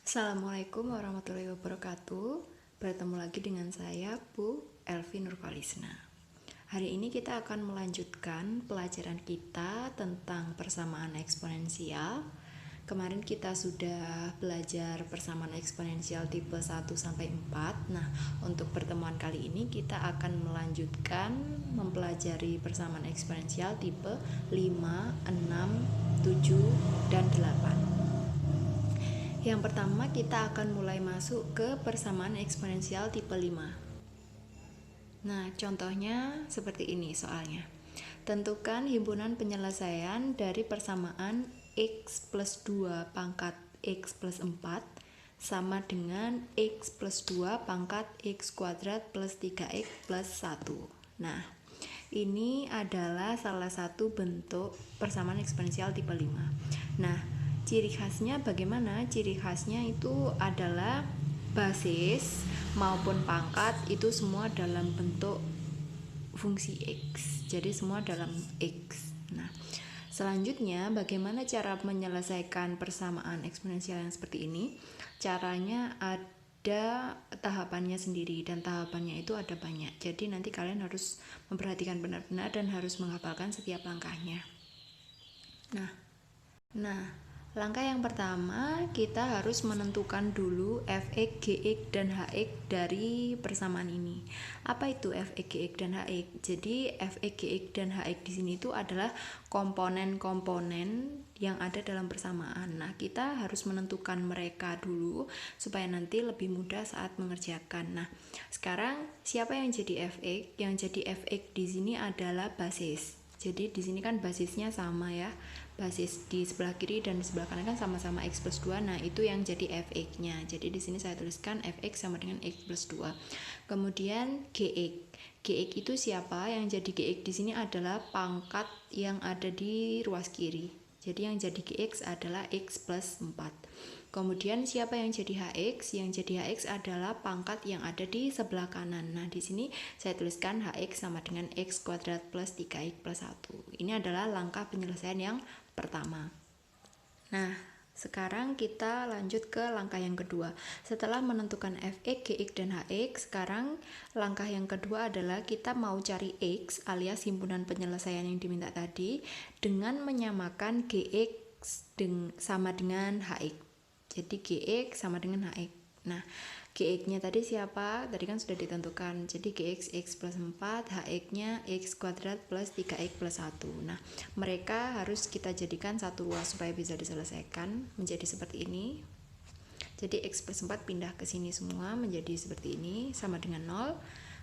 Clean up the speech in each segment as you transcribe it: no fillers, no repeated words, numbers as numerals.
Assalamualaikum warahmatullahi wabarakatuh. Bertemu lagi dengan saya, Bu Elvi Nurfalisna. Hari ini kita akan melanjutkan pelajaran kita tentang persamaan eksponensial. Kemarin kita sudah belajar persamaan eksponensial tipe 1 sampai 4. Nah, untuk pertemuan kali ini kita akan melanjutkan mempelajari persamaan eksponensial tipe 5, 6, 7, dan 8. Yang pertama kita akan mulai masuk ke persamaan eksponensial tipe 5. Nah, contohnya seperti ini soalnya. Tentukan himpunan penyelesaian dari persamaan x plus 2 pangkat x plus 4 sama dengan x plus 2 pangkat x kuadrat plus 3x plus 1. Nah, ini adalah salah satu bentuk persamaan eksponensial tipe 5. Nah, ciri khasnya bagaimana? Ciri khasnya itu adalah basis maupun pangkat itu semua dalam bentuk fungsi X. Jadi semua dalam X. Nah, selanjutnya bagaimana cara menyelesaikan persamaan eksponensial yang seperti ini? Caranya ada tahapannya sendiri dan tahapannya itu ada banyak. Jadi nanti kalian harus memperhatikan benar-benar dan harus menghafalkan setiap langkahnya. Nah, langkah yang pertama kita harus menentukan dulu fx, gx, dan hx dari persamaan ini. Apa itu fx, gx, dan hx? Jadi fx, gx, dan hx di sini itu adalah komponen-komponen yang ada dalam persamaan. Nah, kita harus menentukan mereka dulu supaya nanti lebih mudah saat mengerjakan. Nah, sekarang siapa yang jadi fx? Yang jadi fx di sini adalah basis. Jadi di sini kan basisnya sama ya. Basis di sebelah kiri dan di sebelah kanan kan sama-sama x plus 2. Nah, itu yang jadi fx-nya. Jadi di sini saya tuliskan fx sama dengan x plus 2. Kemudian gx. Gx itu siapa? Yang jadi gx di sini adalah pangkat yang ada di ruas kiri. Jadi yang jadi gx adalah x plus 4. Kemudian siapa yang jadi hx? Yang jadi hx adalah pangkat yang ada di sebelah kanan. Nah, di sini saya tuliskan hx sama dengan x kuadrat plus 3x plus 1. Ini adalah langkah penyelesaian yang pertama. Nah, sekarang kita lanjut ke langkah yang kedua. Setelah menentukan fx, gx, dan hx, sekarang langkah yang kedua adalah kita mau cari x alias himpunan penyelesaian yang diminta tadi dengan menyamakan gx sama dengan hx. Jadi gx sama dengan hx. Nah, gx-nya tadi siapa? Tadi kan sudah ditentukan. Jadi gx x plus 4, hx-nya x kuadrat plus 3x plus 1. Nah, mereka harus kita jadikan satu ruas supaya bisa diselesaikan menjadi seperti ini. Jadi x plus 4 pindah ke sini semua menjadi seperti ini, sama dengan 0.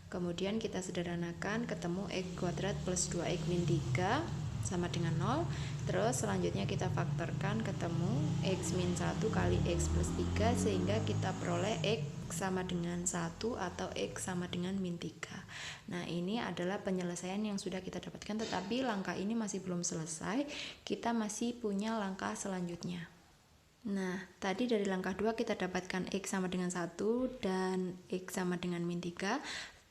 Kemudian kita sederhanakan, ketemu x kuadrat plus 2x min 3 sama dengan 0. Terus selanjutnya kita faktorkan, ketemu x min 1 kali x plus 3 sehingga kita peroleh x sama dengan 1 atau x sama dengan min 3. Nah, ini adalah penyelesaian yang sudah kita dapatkan, tetapi langkah ini masih belum selesai. Kita masih punya langkah selanjutnya. Nah, tadi dari langkah 2 kita dapatkan x sama dengan 1 dan x sama dengan min 3.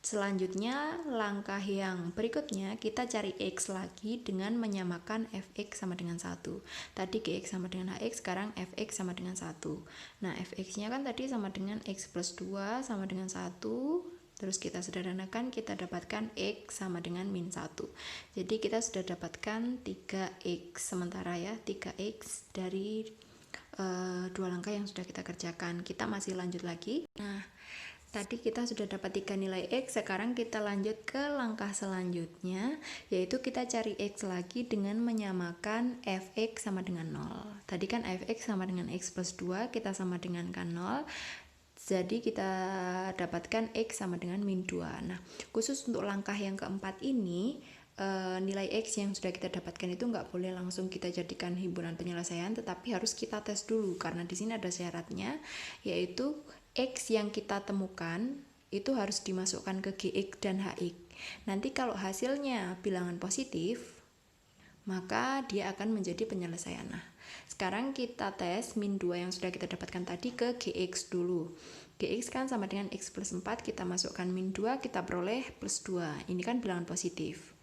Selanjutnya, langkah yang berikutnya kita cari x lagi dengan menyamakan fx sama dengan 1. Tadi gx sama dengan hx, sekarang fx sama dengan 1. Nah, fx-nya kan tadi sama dengan x plus 2 sama dengan 1. Terus kita sederhanakan, kita dapatkan x sama dengan min 1. Jadi kita sudah dapatkan 3x sementara ya, 3x dari dua langkah yang sudah kita kerjakan. Kita masih lanjut lagi. Nah, tadi kita sudah dapat 3 nilai x, sekarang kita lanjut ke langkah selanjutnya, yaitu kita cari x lagi dengan menyamakan fx sama dengan 0. Tadi kan fx sama dengan x plus 2, kita sama dengan kan 0. Jadi kita dapatkan x sama dengan min 2. Nah, khusus untuk langkah yang keempat ini, nilai x yang sudah kita dapatkan itu nggak boleh langsung kita jadikan himpunan penyelesaian, tetapi harus kita tes dulu karena di sini ada syaratnya, yaitu x yang kita temukan itu harus dimasukkan ke gx dan hx. Nanti kalau hasilnya bilangan positif, maka dia akan menjadi penyelesaian. Nah, sekarang kita tes min 2 yang sudah kita dapatkan tadi ke gx dulu. Gx kan sama dengan x plus 4, kita masukkan min 2, kita peroleh plus 2. Ini kan bilangan positif.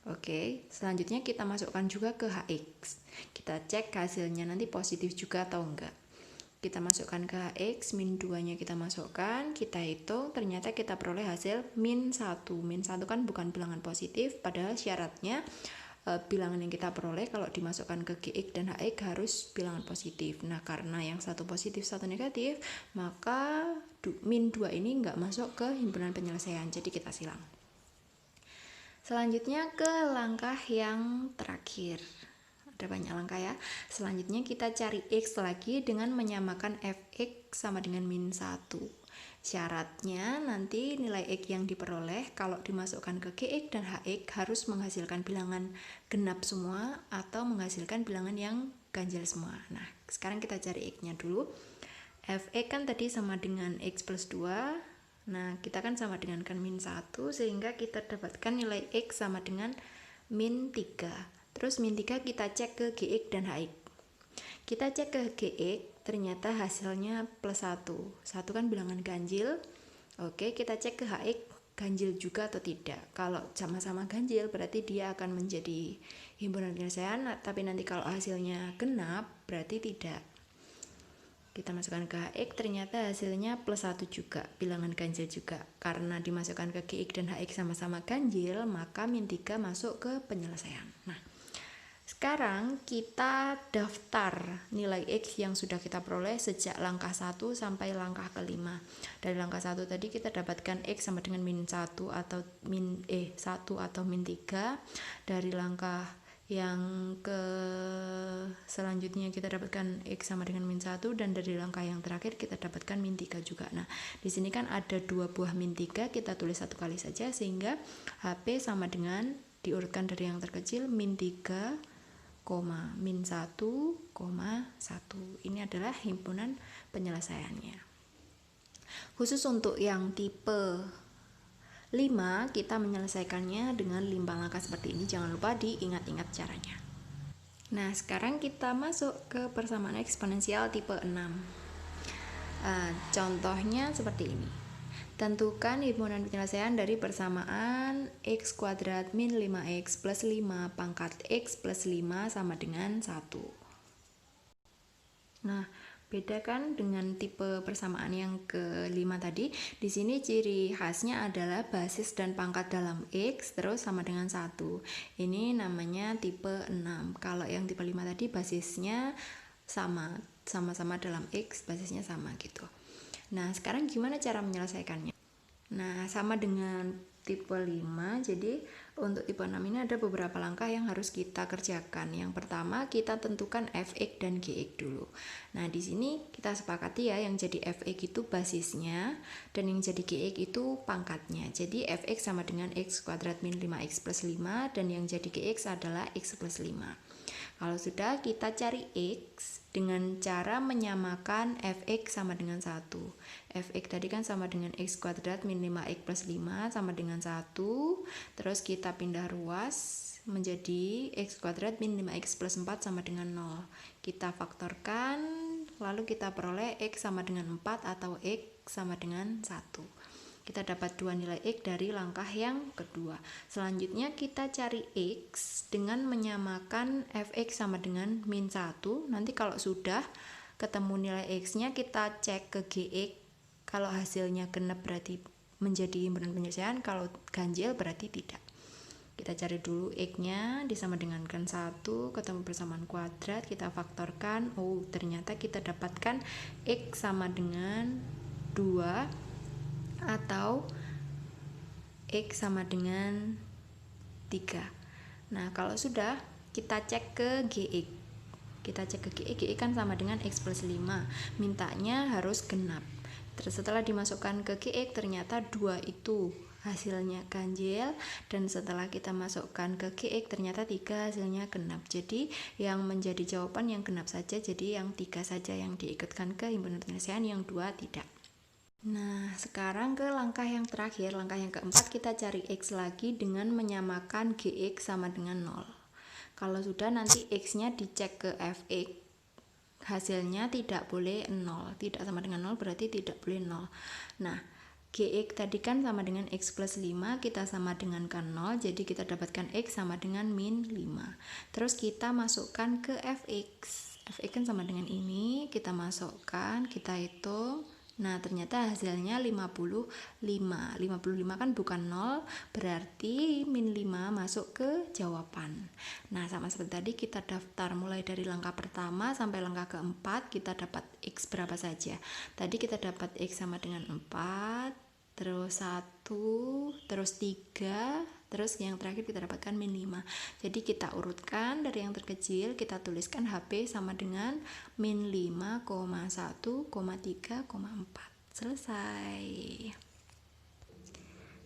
Oke, selanjutnya kita masukkan juga ke hx. Kita cek hasilnya nanti positif juga atau enggak. kita masukkan ke Hx, min 2 nya kita masukkan, kita hitung, ternyata kita peroleh hasil min 1. Min 1 kan bukan bilangan positif, padahal syaratnya bilangan yang kita peroleh kalau dimasukkan ke Gx dan Hx harus bilangan positif. Nah, karena yang satu positif, satu negatif, maka min 2 ini nggak masuk ke himpunan penyelesaian, jadi kita silang. Selanjutnya ke langkah yang terakhir. Ada banyak langkah ya. Selanjutnya kita cari X lagi dengan menyamakan Fx sama dengan min 1. Syaratnya nanti nilai X yang diperoleh kalau dimasukkan ke Gx dan Hx harus menghasilkan bilangan genap semua atau menghasilkan bilangan yang ganjil semua. Nah, sekarang kita cari X-nya dulu. Fx kan tadi sama dengan X plus 2. Nah, kita kan sama dengan kan min 1, sehingga kita dapatkan nilai X sama dengan min 3. Terus min 3 kita cek ke Gx dan Hx. Kita cek ke Gx, ternyata hasilnya plus 1. 1 kan bilangan ganjil. Oke, kita cek ke Hx, ganjil juga atau tidak. Kalau sama-sama ganjil, berarti dia akan menjadi himpunan penyelesaian. Tapi nanti kalau hasilnya genap, berarti tidak. Kita masukkan ke Hx, ternyata hasilnya plus 1 juga, bilangan ganjil juga. Karena dimasukkan ke Gx dan Hx sama-sama ganjil, maka min 3 masuk ke penyelesaian. Nah, sekarang kita daftar nilai X yang sudah kita peroleh sejak langkah 1 sampai langkah kelima. Dari langkah 1 tadi kita dapatkan X sama dengan min 1 atau min 1 atau min 3. Dari langkah yang ke selanjutnya kita dapatkan X sama dengan min 1, dan dari langkah yang terakhir kita dapatkan min 3 juga. Nah, di sini kan ada 2 buah min 3, kita tulis satu kali saja sehingga HP sama dengan diurutkan dari yang terkecil min 3, min 1, 1. Ini adalah himpunan penyelesaiannya. Khusus untuk yang tipe 5, kita menyelesaikannya dengan 5 langkah seperti ini. Jangan lupa diingat-ingat caranya. Nah, sekarang kita masuk ke persamaan eksponensial tipe 6. Contohnya seperti ini. Tentukan himpunan penyelesaian dari persamaan x kuadrat min 5x plus 5 pangkat x plus 5 sama dengan 1. Nah, beda kan dengan tipe persamaan yang kelima tadi. Di sini ciri khasnya adalah basis dan pangkat dalam x terus sama dengan 1. Ini namanya tipe 6. Kalau yang tipe 5 tadi basisnya sama-sama dalam x, basisnya sama gitu. Nah, sekarang gimana cara menyelesaikannya? Nah, sama dengan tipe 5, jadi untuk tipe 6 ini ada beberapa langkah yang harus kita kerjakan. Yang pertama, kita tentukan Fx dan Gx dulu. Nah, di sini kita sepakati ya, yang jadi Fx itu basisnya, dan yang jadi Gx itu pangkatnya. Jadi Fx sama dengan x kuadrat min 5x plus 5, dan yang jadi Gx adalah x plus 5. Kalau sudah, kita cari X dengan cara menyamakan Fx sama dengan 1. Fx tadi kan sama dengan x kuadrat min 5x plus 5 sama dengan 1. Terus kita pindah ruas menjadi x kuadrat min 5x plus 4 sama dengan 0. Kita faktorkan, lalu kita peroleh x sama dengan 4 atau x sama dengan 1. Kita dapat 2 nilai X dari langkah yang kedua. Selanjutnya kita cari X dengan menyamakan Fx sama dengan min 1. Nanti kalau sudah ketemu nilai X-nya, kita cek ke Gx. Kalau hasilnya genap berarti menjadi himpunan penyelesaian, kalau ganjil berarti tidak. Kita cari dulu X-nya, disama dengankan 1, ketemu persamaan kuadrat, kita faktorkan. Oh, ternyata kita dapatkan X sama dengan 2 atau X sama dengan 3. Nah, kalau sudah, kita cek ke Gx. Kita cek ke Gx, Gx kan sama dengan X plus 5. Mintanya harus genap. Terus setelah dimasukkan ke Gx, ternyata 2 itu hasilnya ganjil, dan setelah kita masukkan ke Gx, ternyata 3 hasilnya genap. Jadi, yang menjadi jawaban yang genap saja, jadi yang 3 saja yang diikutkan ke himpunan penyelesaian, yang 2 tidak. Nah, sekarang ke langkah yang terakhir, langkah yang keempat, kita cari X lagi dengan menyamakan Gx sama dengan 0. Kalau sudah, nanti X-nya dicek ke Fx, hasilnya tidak boleh 0, tidak sama dengan 0 berarti tidak boleh 0. Nah, Gx tadi kan sama dengan X plus 5, kita sama dengan kan 0, jadi kita dapatkan X sama dengan min 5. Terus kita masukkan ke Fx. fx kan sama dengan ini, kita masukkan, kita hitung. Nah, ternyata hasilnya 55. 55 kan bukan 0, berarti min 5 masuk ke jawaban. Nah, sama seperti tadi kita daftar mulai dari langkah pertama sampai langkah keempat, kita dapat X berapa saja. Tadi kita dapat X sama dengan 4, terus 1, terus 3, terus yang terakhir kita dapatkan min 5. Jadi kita urutkan dari yang terkecil, kita tuliskan HP sama dengan min 5,1, 3,4. Selesai.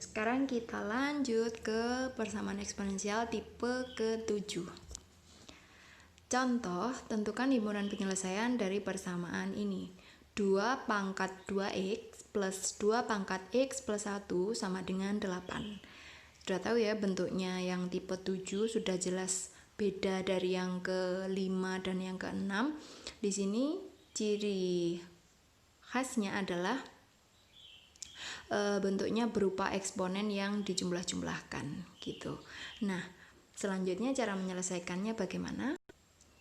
Sekarang kita lanjut ke persamaan eksponensial tipe ke-7. Contoh, tentukan himpunan penyelesaian dari persamaan ini. 2 pangkat 2x plus 2 pangkat x plus 1 sama dengan 8. Sudah tahu ya bentuknya, yang tipe 7 sudah jelas beda dari yang ke-5 dan yang ke-6. Di sini ciri khasnya adalah bentuknya berupa eksponen yang dijumlah-jumlahkan gitu. Nah, selanjutnya cara menyelesaikannya bagaimana?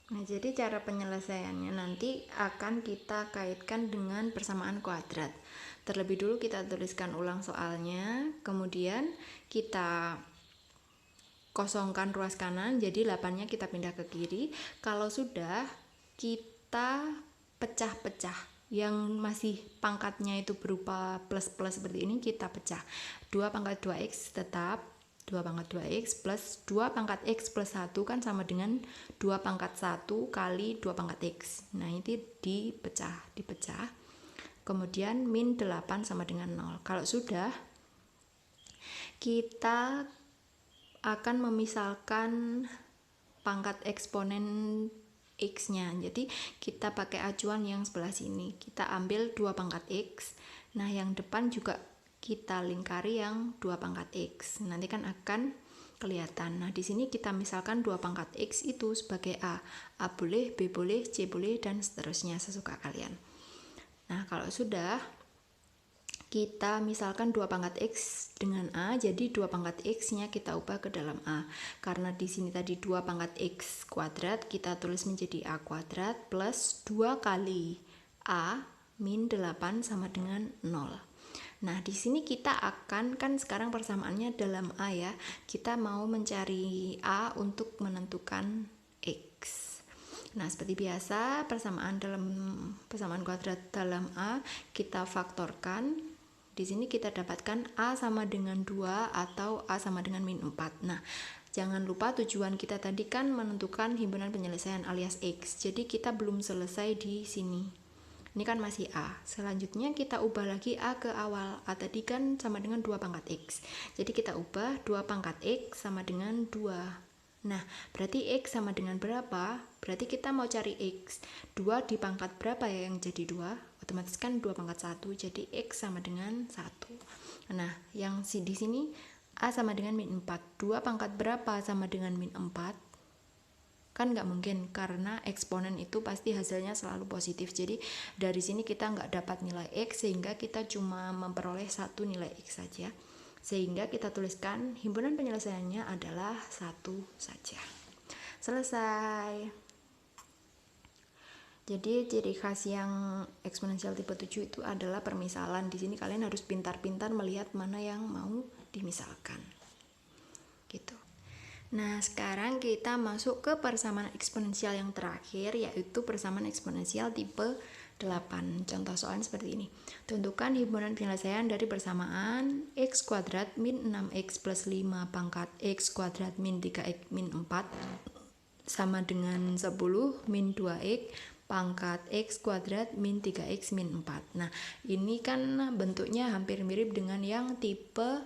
Nah, jadi cara penyelesaiannya nanti akan kita kaitkan dengan persamaan kuadrat. Terlebih dulu kita tuliskan ulang soalnya, kemudian kita kosongkan ruas kanan, jadi 8-nya kita pindah ke kiri. Kalau sudah, kita pecah-pecah. Yang masih pangkatnya itu berupa plus-plus seperti ini, kita pecah. 2 pangkat 2x tetap 2 pangkat 2x plus 2 pangkat x plus 1 kan sama dengan 2 pangkat 1 kali 2 pangkat x. Nah, ini dipecah. Kemudian min 8 sama dengan 0. Kalau sudah, kita akan memisalkan pangkat eksponen x-nya. Jadi kita pakai acuan yang sebelah sini. Kita ambil 2 pangkat x. Nah, yang depan juga kita lingkari yang 2 pangkat x. Nanti kan akan kelihatan. Nah, di sini kita misalkan 2 pangkat x itu sebagai a. A boleh, b boleh, c boleh, dan seterusnya sesuka kalian. Nah, kalau sudah, kita misalkan 2 pangkat x dengan a, jadi 2 pangkat x-nya kita ubah ke dalam a. Karena di sini tadi 2 pangkat x kuadrat, kita tulis menjadi a kuadrat plus 2 kali a min 8 sama dengan 0. Nah, di sini kita akan, kan sekarang persamaannya dalam a ya, kita mau mencari a untuk menentukan x. Nah, seperti biasa, persamaan kuadrat dalam a kita faktorkan. Di sini kita dapatkan a sama dengan 2 atau a sama dengan min 4. Nah, jangan lupa tujuan kita tadi kan menentukan himpunan penyelesaian alias x. Jadi kita belum selesai di sini. Ini kan masih a. Selanjutnya kita ubah lagi a ke awal. A tadi kan sama dengan 2 pangkat x. Jadi kita ubah 2 pangkat x sama dengan 2. Nah, berarti x sama dengan berapa? Berarti kita mau cari x. 2 di pangkat berapa ya yang jadi 2? Otomatis kan 2 pangkat 1. Jadi x sama dengan 1. Nah, yang di sini a sama dengan min 4. 2 pangkat berapa sama dengan min 4? Kan nggak mungkin, karena eksponen itu pasti hasilnya selalu positif. Jadi dari sini kita nggak dapat nilai x, sehingga kita cuma memperoleh satu nilai x saja. Sehingga kita tuliskan himpunan penyelesaiannya adalah 1 saja. Selesai. Jadi ciri khas yang eksponensial tipe 7 itu adalah permisalan. Di sini kalian harus pintar-pintar melihat mana yang mau dimisalkan. Gitu. Nah, sekarang kita masuk ke persamaan eksponensial yang terakhir, yaitu persamaan eksponensial tipe 8. Contoh soalnya seperti ini. Tentukan himpunan penyelesaian dari persamaan x kuadrat min 6x plus 5 pangkat x kuadrat min 3x min 4 sama dengan 10 min 2x pangkat x kuadrat min 3x min 4. Nah, ini kan bentuknya hampir mirip dengan yang tipe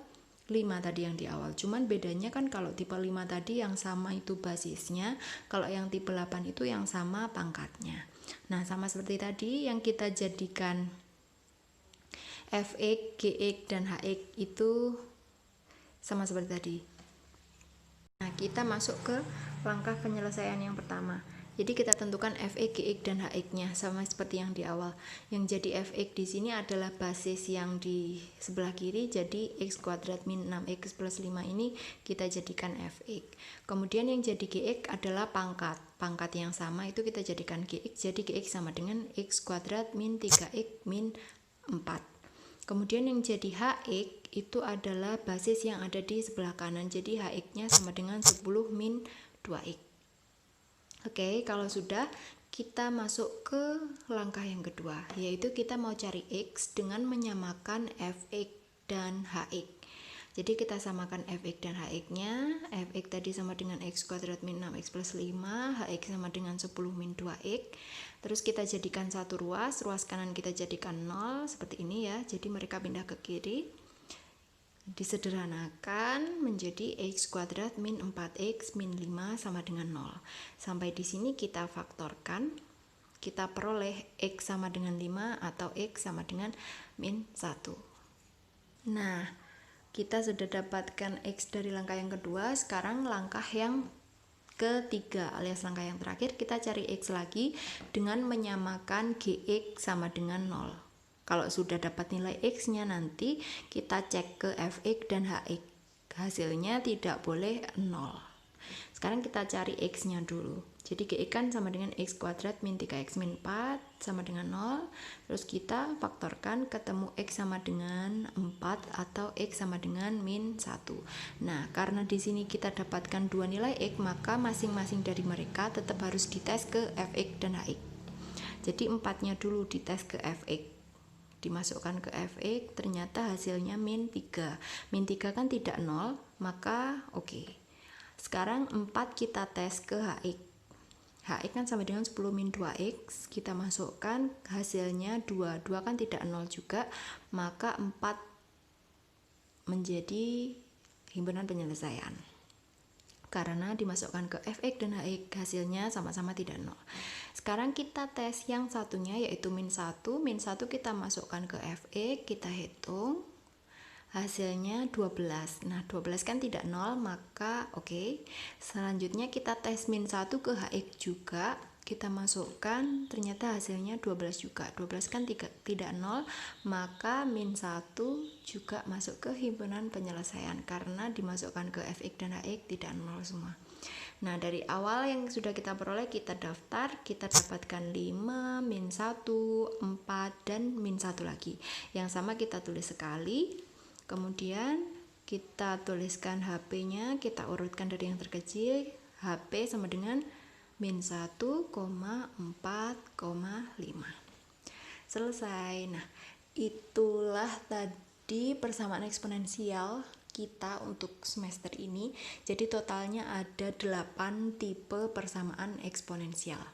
5 tadi yang di awal. Cuman bedanya kan kalau tipe 5 tadi yang sama itu basisnya, kalau yang tipe 8 itu yang sama pangkatnya. Nah, sama seperti tadi yang kita jadikan fx, gx, dan hx itu sama seperti tadi. Nah, kita masuk ke langkah penyelesaian yang pertama. Jadi kita tentukan fx, gx, dan hx-nya sama seperti yang di awal. Yang jadi fx di sini adalah basis yang di sebelah kiri, jadi x kuadrat min 6x plus 5 ini kita jadikan fx. Kemudian yang jadi gx adalah pangkat. Pangkat yang sama itu kita jadikan gx, jadi gx sama dengan x kuadrat min 3x min 4. Kemudian yang jadi hx itu adalah basis yang ada di sebelah kanan, jadi hx-nya sama dengan 10 min 2x. Oke, kalau sudah, kita masuk ke langkah yang kedua, yaitu kita mau cari x dengan menyamakan fx dan hx. Jadi kita samakan fx dan hx-nya. Fx tadi sama dengan x kuadrat min 6x plus 5, hx sama dengan 10 min 2x. Terus kita jadikan satu ruas kanan kita jadikan 0, seperti ini ya. Jadi mereka pindah ke kiri. Disederhanakan menjadi x kuadrat min 4x min 5 sama dengan 0. Sampai di sini kita faktorkan, kita peroleh x sama dengan 5 atau x sama dengan min 1. Nah, kita sudah dapatkan x dari langkah yang kedua. Sekarang langkah yang ketiga alias langkah yang terakhir, kita cari x lagi dengan menyamakan gx sama dengan 0. Kalau sudah dapat nilai x-nya, nanti kita cek ke fx dan hx. Hasilnya tidak boleh 0. Sekarang kita cari x-nya dulu. Jadi gx kan sama dengan x kuadrat min 3x min 4 sama dengan 0. Terus kita faktorkan, ketemu x sama dengan 4 atau x sama dengan min 1. Nah, karena di sini kita dapatkan dua nilai x, maka masing-masing dari mereka tetap harus dites ke fx dan hx. Jadi 4-nya dulu dites ke fx. Dimasukkan ke fx, ternyata hasilnya min 3. Min 3 kan tidak 0, maka oke. Sekarang 4 kita tes ke hx. Hx kan sama dengan 10 min 2x, kita masukkan hasilnya 2. 2 kan tidak 0 juga, maka 4 menjadi himpunan penyelesaian. Karena dimasukkan ke fx dan hx, hasilnya sama-sama tidak 0. Sekarang kita tes yang satunya, yaitu min 1. Min 1 kita masukkan ke fx, kita hitung. Hasilnya 12. Nah, 12 kan tidak 0, maka oke. Selanjutnya kita tes min 1 ke hx juga. Kita masukkan, ternyata hasilnya 12 juga. 12 kan tidak 0, maka min 1 juga masuk ke himpunan penyelesaian karena dimasukkan ke fx dan hx tidak 0 semua. Nah, dari awal yang sudah kita peroleh, kita daftar, kita dapatkan 5, min 1, 4, dan min 1 lagi. Yang sama kita tulis sekali, kemudian kita tuliskan HP-nya, kita urutkan dari yang terkecil, HP sama dengan min 1,4,5. Selesai. Nah, itulah tadi persamaan eksponensial kita untuk semester ini. Jadi totalnya ada 8 tipe persamaan eksponensial.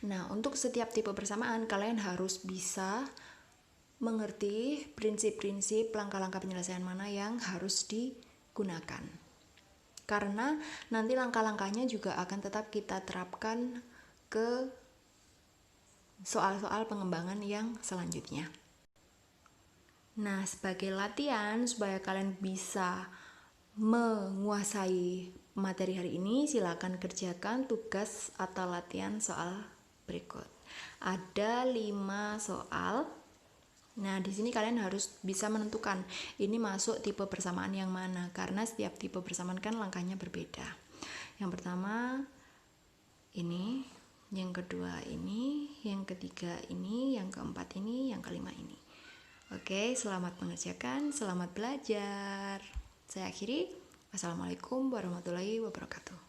Nah, untuk setiap tipe persamaan kalian harus bisa mengerti prinsip-prinsip langkah-langkah penyelesaian mana yang harus digunakan. Karena nanti langkah-langkahnya juga akan tetap kita terapkan ke soal-soal pengembangan yang selanjutnya. Nah, sebagai latihan supaya kalian bisa menguasai materi hari ini, silakan kerjakan tugas atau latihan soal berikut. Ada 5 soal. Nah, di sini kalian harus bisa menentukan ini masuk tipe persamaan yang mana, karena setiap tipe persamaan kan langkahnya berbeda. Yang pertama ini, yang kedua ini, yang ketiga ini, yang keempat ini, yang kelima ini. Oke, selamat mengerjakan, selamat belajar. Saya akhiri. Wassalamualaikum warahmatullahi wabarakatuh.